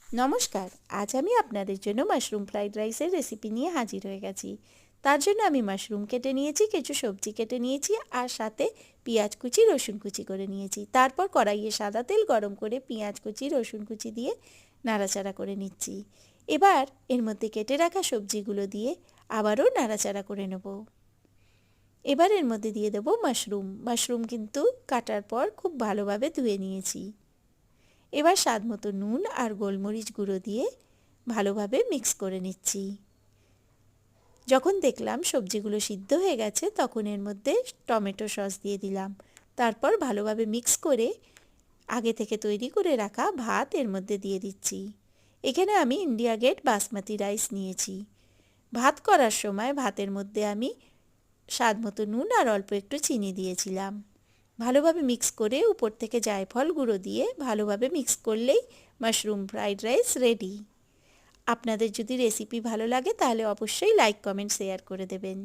নমস্কার, আজ আমি আপনাদের জন্য মাশরুম ফ্রাইড রাইসের রেসিপি নিয়ে হাজির হয়ে গেছি। তার জন্য আমি মাশরুম কেটে নিয়েছি, কিছু সবজি কেটে নিয়েছি আর সাথে পেঁয়াজ কুচি, রসুন কুচি করে নিয়েছি। তারপর কড়াইয়ে সাদা তেল গরম করে পেঁয়াজ কুচি, রসুন কুচি দিয়ে নাড়াচাড়া করে নিচ্ছি। এবার এর মধ্যে কেটে রাখা সবজিগুলো দিয়ে আবারও নাড়াচাড়া করে নেব। এবার এর মধ্যে দিয়ে দেবো মাশরুম কিন্তু কাটার পর খুব ভালোভাবে ধুয়ে নিয়েছি। এবার স্বাদমতো নুন আর গোলমরিচ গুঁড়ো দিয়ে ভালোভাবে মিক্স করে নিচ্ছি। যখন দেখলাম সবজিগুলো সিদ্ধ হয়ে গেছে তখন এর মধ্যে টমেটো সস দিয়ে দিলাম। তারপর ভালোভাবে মিক্স করে আগে থেকে তৈরি করে রাখা ভাত এর মধ্যে দিয়ে দিচ্ছি। এখানে আমি ইন্ডিয়া গেট বাসমতি রাইস নিয়েছি। ভাত করার সময় ভাতের মধ্যে আমি স্বাদমতো নুন আর অল্প একটু চিনি দিয়েছিলাম। ভালোভাবে মিক্স করে উপর থেকে জায়ফল গুঁড়ো দিয়ে ভালোভাবে মিক্স করলেই মাশরুম ফ্রাইড রাইস রেডি। আপনাদের যদি রেসিপি ভালো লাগে তাহলে অবশ্যই লাইক, কমেন্ট, শেয়ার করে দেবেন।